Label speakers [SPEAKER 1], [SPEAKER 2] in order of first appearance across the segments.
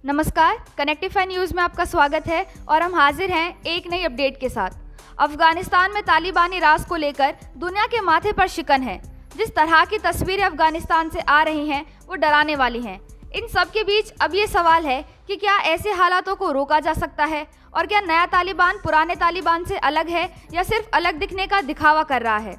[SPEAKER 1] नमस्कार, कनेक्टिफाई न्यूज़ में आपका स्वागत है और हम हाजिर हैं एक नई अपडेट के साथ। अफगानिस्तान में तालिबानी राज को लेकर दुनिया के माथे पर शिकन है। जिस तरह की तस्वीरें अफगानिस्तान से आ रही हैं वो डराने वाली हैं। इन सब के बीच अब ये सवाल है कि क्या ऐसे हालातों को रोका जा सकता है और क्या नया तालिबान पुराने तालिबान से अलग है या सिर्फ अलग दिखने का दिखावा कर रहा है।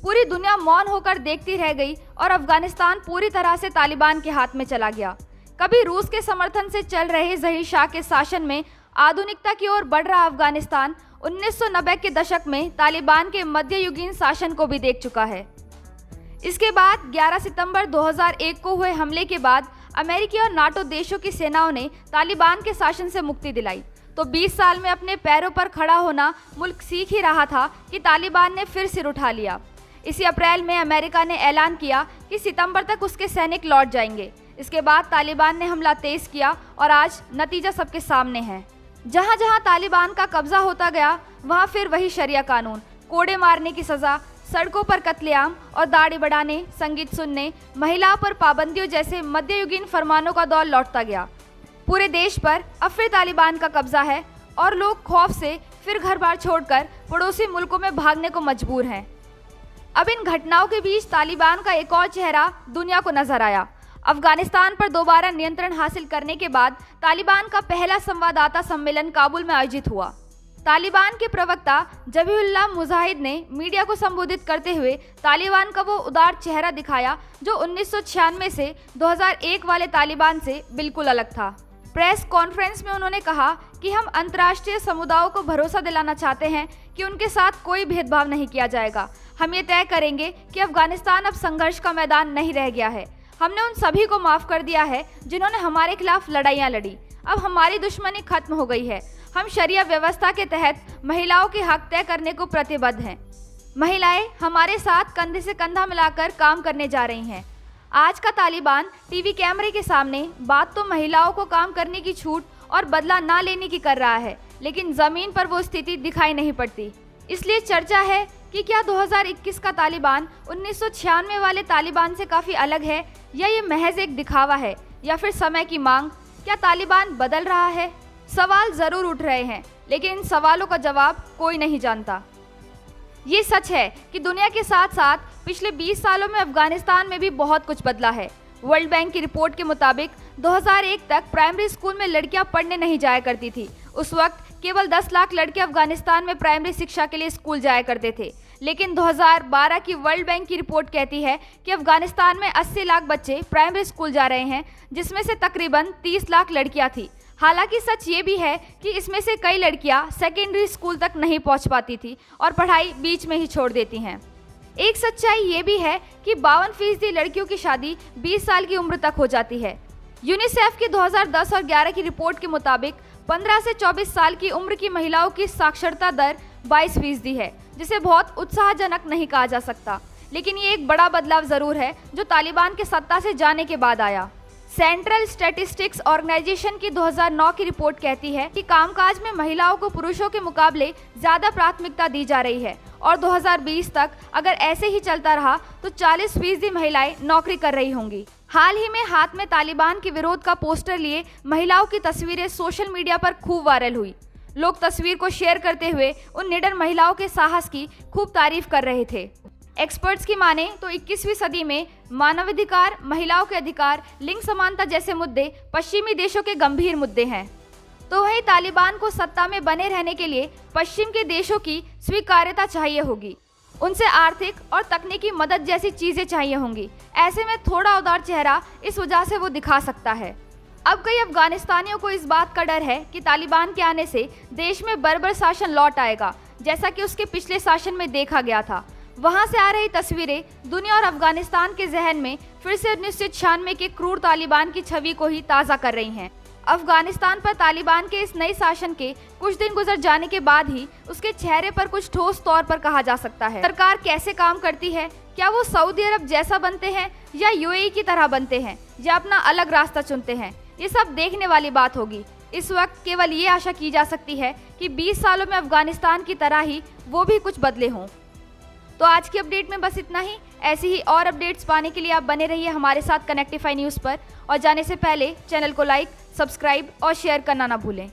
[SPEAKER 1] पूरी दुनिया मौन होकर देखती रह गई और अफगानिस्तान पूरी तरह से तालिबान के हाथ में चला गया। कभी रूस के समर्थन से चल रहे ज़हीर शाह के शासन में आधुनिकता की ओर बढ़ रहा अफगानिस्तान 1990 के दशक में तालिबान के मध्ययुगीन शासन को भी देख चुका है। इसके बाद 11 सितंबर 2001 को हुए हमले के बाद अमेरिकी और नाटो देशों की सेनाओं ने तालिबान के शासन से मुक्ति दिलाई। तो 20 साल में अपने पैरों पर खड़ा होना मुल्क सीख ही रहा था कि तालिबान ने फिर सिर उठा लिया। इसी अप्रैल में अमेरिका ने ऐलान किया कि सितंबर तक उसके सैनिक लौट जाएंगे। इसके बाद तालिबान ने हमला तेज किया और आज नतीजा सबके सामने है। जहां जहां तालिबान का कब्जा होता गया वहां फिर वही शरिया कानून, कोड़े मारने की सज़ा, सड़कों पर कत्लेआम और दाढ़ी बढ़ाने, संगीत सुनने, महिलाओं पर पाबंदियों जैसे मध्ययुगीन फरमानों का दौर लौटता गया। पूरे देश पर अब फिर तालिबान का कब्जा है और लोग खौफ से फिर घर बार छोड़कर पड़ोसी मुल्कों में भागने को मजबूर हैं। अब इन घटनाओं के बीच तालिबान का एक और चेहरा दुनिया को नजर आया। अफगानिस्तान पर दोबारा नियंत्रण हासिल करने के बाद तालिबान का पहला संवाददाता सम्मेलन काबुल में आयोजित हुआ। तालिबान के प्रवक्ता जबीहुल्लाह मुजाहिद ने मीडिया को संबोधित करते हुए तालिबान का वो उदार चेहरा दिखाया जो 1996 से 2001 वाले तालिबान से बिल्कुल अलग था। प्रेस कॉन्फ्रेंस में उन्होंने कहा कि हम अंतर्राष्ट्रीय समुदायों को भरोसा दिलाना चाहते हैं कि उनके साथ कोई भेदभाव नहीं किया जाएगा। हम ये तय करेंगे कि अफगानिस्तान अब संघर्ष का मैदान नहीं रह गया है। हमने उन सभी को माफ़ कर दिया है जिन्होंने हमारे खिलाफ लड़ाइयाँ लड़ी। अब हमारी दुश्मनी खत्म हो गई है। हम शरिया व्यवस्था के तहत महिलाओं के हक तय करने को प्रतिबद्ध हैं। महिलाएं हमारे साथ कंधे से कंधा मिलाकर काम करने जा रही हैं। आज का तालिबान टीवी कैमरे के सामने बात तो महिलाओं को काम करने की छूट और बदला ना लेने की कर रहा है, लेकिन ज़मीन पर वो स्थिति दिखाई नहीं पड़ती। इसलिए चर्चा है कि क्या 2021 का तालिबान 1996 वाले तालिबान से काफ़ी अलग है या ये महज एक दिखावा है या फिर समय की मांग। क्या तालिबान बदल रहा है? सवाल ज़रूर उठ रहे हैं, लेकिन इन सवालों का जवाब कोई नहीं जानता। ये सच है कि दुनिया के साथ साथ पिछले 20 सालों में अफगानिस्तान में भी बहुत कुछ बदला है। वर्ल्ड बैंक की रिपोर्ट के मुताबिक 2001 तक प्राइमरी स्कूल में लड़कियां पढ़ने नहीं जाया करती थी। उस वक्त केवल 10 लाख लड़के अफगानिस्तान में प्राइमरी शिक्षा के लिए स्कूल जाया करते थे, लेकिन 2012 की वर्ल्ड बैंक की रिपोर्ट कहती है कि अफगानिस्तान में 80 लाख बच्चे प्राइमरी स्कूल जा रहे हैं, जिसमें से तकरीबन 30 लाख लड़कियां थी। हालांकि सच ये भी है कि इसमें से कई लड़कियां सेकेंडरी स्कूल तक नहीं पहुंच पाती थी और पढ़ाई बीच में ही छोड़ देती हैं। एक सच्चाई ये भी है कि 52% लड़कियों की शादी 20 साल की उम्र तक हो जाती है। यूनिसेफ की 2010 और 11 की रिपोर्ट के मुताबिक 15 से 24 साल की उम्र की महिलाओं की साक्षरता दर 22% है, जिसे बहुत उत्साहजनक नहीं कहा जा सकता। लेकिन ये एक बड़ा बदलाव ज़रूर है जो तालिबान के सत्ता से जाने के बाद आया। सेंट्रल स्टैटिस्टिक्स ऑर्गेनाइजेशन की 2009 की रिपोर्ट कहती है कि कामकाज में महिलाओं को पुरुषों के मुकाबले ज़्यादा प्राथमिकता दी जा रही है और 2020 तक अगर ऐसे ही चलता रहा तो 40% महिलाएं नौकरी कर रही होंगी। हाल ही में हाथ में तालिबान के विरोध का पोस्टर लिए महिलाओं की तस्वीरें सोशल मीडिया पर खूब वायरल हुई। लोग तस्वीर को शेयर करते हुए उन निडर महिलाओं के साहस की खूब तारीफ कर रहे थे। एक्सपर्ट्स की माने तो 21वीं सदी में मानवाधिकार, महिलाओं के अधिकार, लिंग समानता जैसे मुद्दे पश्चिमी देशों के गंभीर मुद्दे हैं। तो वहीं तालिबान को सत्ता में बने रहने के लिए पश्चिम के देशों की स्वीकार्यता चाहिए होगी। उनसे आर्थिक और तकनीकी मदद जैसी चीज़ें चाहिए होंगी। ऐसे में थोड़ा उदार चेहरा इस वजह से वो दिखा सकता है। अब कई अफगानिस्तानियों को इस बात का डर है कि तालिबान के आने से देश में बर्बर शासन लौट आएगा, जैसा कि उसके पिछले शासन में देखा गया था। वहां से आ रही तस्वीरें दुनिया और अफगानिस्तान के जहन में फिर से 1996 के क्रूर तालिबान की छवि को ही ताज़ा कर रही हैं। अफगानिस्तान पर तालिबान के इस नए शासन के कुछ दिन गुजर जाने के बाद ही उसके चेहरे पर कुछ ठोस तौर पर कहा जा सकता है। सरकार कैसे काम करती है, क्या वो सऊदी अरब जैसा बनते हैं या यूएई की तरह बनते हैं या अपना अलग रास्ता चुनते हैं, ये सब देखने वाली बात होगी। इस वक्त केवल ये आशा की जा सकती है कि 20 सालों में अफगानिस्तान की तरह ही वो भी कुछ बदले हों। तो आज की अपडेट में बस इतना ही। ऐसी ही और अपडेट्स पाने के लिए आप बने रहिए हमारे साथ कनेक्टिफाई न्यूज़ पर, और जाने से पहले चैनल को लाइक, सब्सक्राइब और शेयर करना ना भूलें।